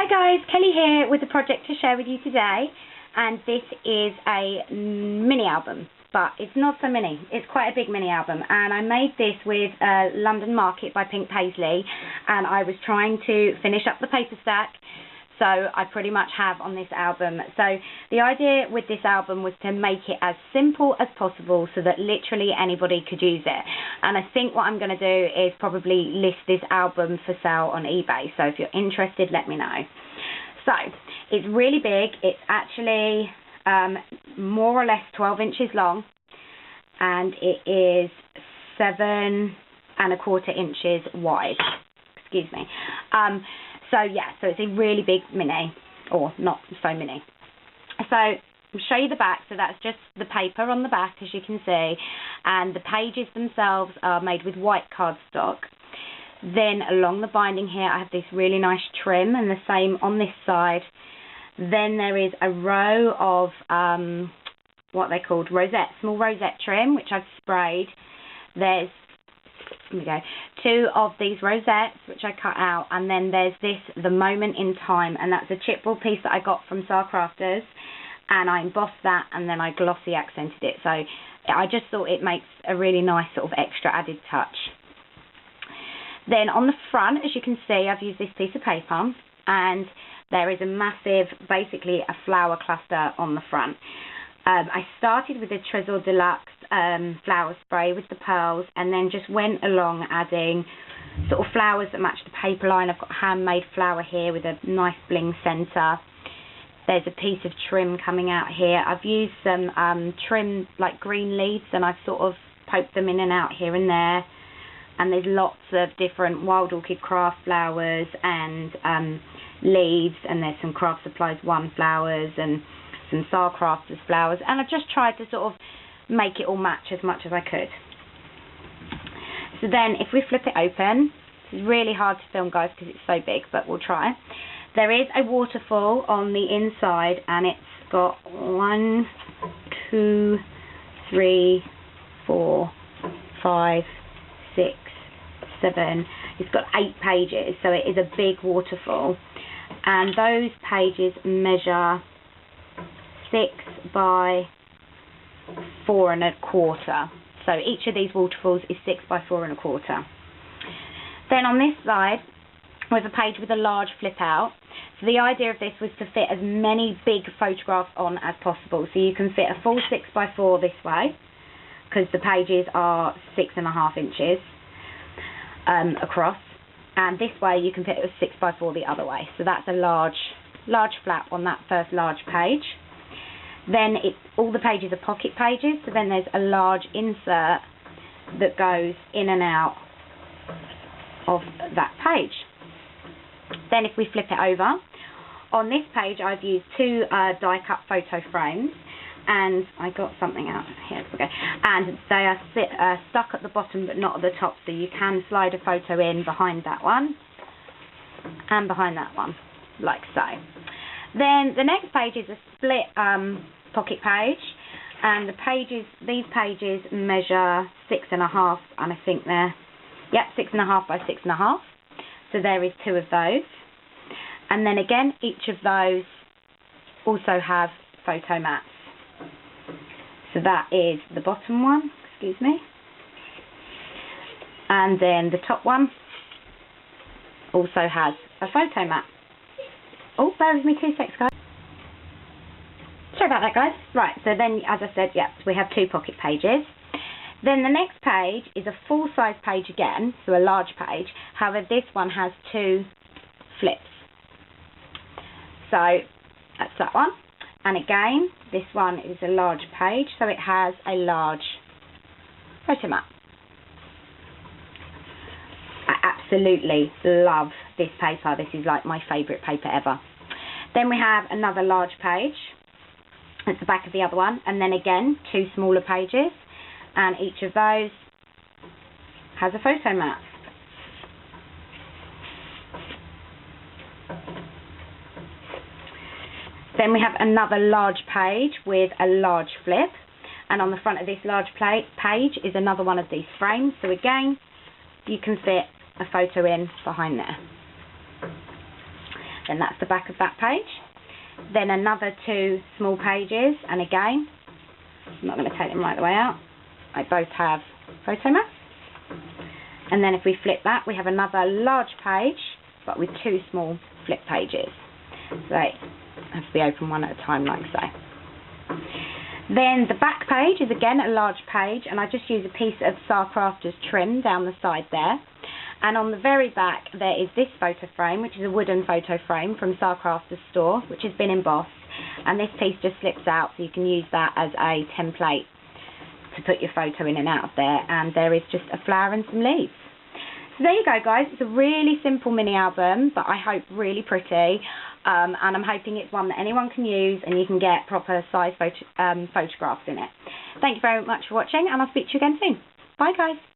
Hi guys, Kelly here with a project to share with you today, and this is a mini album, but it's not so mini, it's quite a big mini album, and I made this with London Market by Paislee, and I was trying to finish up the paper stack, so I pretty much have on this album. So the idea with this album was to make it as simple as possible so that literally anybody could use it. And I think what I'm going to do is probably list this album for sale on eBay. So if you're interested, let me know. So it's really big. It's actually more or less 12 inches long, and it is 7¼ inches wide. Excuse me. So yeah, so it's a really big mini, or not so mini. So I'll show you the back. So that's just the paper on the back, as you can see, and the pages themselves are made with white cardstock. Then along the binding here I have this really nice trim, and the same on this side. Then there is a row of what they called rosette, small rosette trim, which I've sprayed. There's here we go, 2 of these rosettes which I cut out, and then there's this, the moment in time, and that's a chipboard piece that I got from Star Crafters, and I embossed that and then I glossy accented it. So I just thought it makes a really nice sort of extra added touch. Then on the front, as you can see, I've used this piece of paper, and there is a massive, basically a flower cluster on the front. I started with the Trésor Deluxe flower spray with the pearls, and then just went along adding sort of flowers that match the paper line. I've got a handmade flower here with a nice bling centre. There's a piece of trim coming out here. I've used some trim, like green leaves, and I've sort of poked them in and out here and there. And there's lots of different Wild Orchid Craft flowers and leaves, and there's some Craft Supplies 1 flowers and some Star Crafters flowers, and I've just tried to sort of make it all match as much as I could. So then if we flip it open, it's really hard to film guys because it's so big, but we'll try. There is a waterfall on the inside, and it's got 1, 2, 3, 4, 5, 6, 7. It's got 8 pages, so it is a big waterfall, and those pages measure 6 by 4¼ So each of these waterfalls is 6 by 4¼ Then on this side we have a page with a large flip out. So the idea of this was to fit as many big photographs on as possible. So you can fit a full 6 by 4 this way, because the pages are 6½ inches across, and this way you can fit a 6 by 4 the other way. So that's a large flap on that first large page. Then all the pages are pocket pages, so then there's a large insert that goes in and out of that page. Then if we flip it over, on this page I've used 2 die-cut photo frames, and I got something out here, okay, and they are stuck at the bottom but not at the top, so you can slide a photo in behind that one and behind that one, like so. Then the next page is a split pocket page, and these pages measure 6½, and I think they're 6½ by 6½. So there is 2 of those, and then again each of those also have photo mats. So that is the bottom one, excuse me, and then the top one also has a photo mat. Oh, bear with me 2 seconds, guys. Sorry about that, guys. Right, so then, as I said, we have 2 pocket pages. Then the next page is a full-size page again, so a large page. However, this one has 2 flips. So that's that one. And again, this one is a large page, so it has a large photo mat. I absolutely love this paper. This is like my favourite paper ever. Then we have another large page at the back of the other one, and then again 2 smaller pages, and each of those has a photo mat. Then we have another large page with a large flip, and on the front of this large page is another one of these frames, so again you can fit a photo in behind there. Then that's the back of that page. Then another 2 small pages, and again, I'm not going to take them right the way out. They both have photo mats. And then if we flip that, we have another large page, but with 2 small flip pages. So they have to be open one at a time, like so. Then the back page is again a large page, and I just use a piece of Sarcrafters trim down the side there. And on the very back there is this photo frame, which is a wooden photo frame from Sarcrafters store, which has been embossed. And this piece just slips out, so you can use that as a template to put your photo in and out of there. And there is just a flower and some leaves. So there you go, guys. It's a really simple mini album, but I hope really pretty. And I'm hoping it's one that anyone can use and you can get proper size photographs in it. Thank you very much for watching, and I'll speak to you again soon. Bye, guys.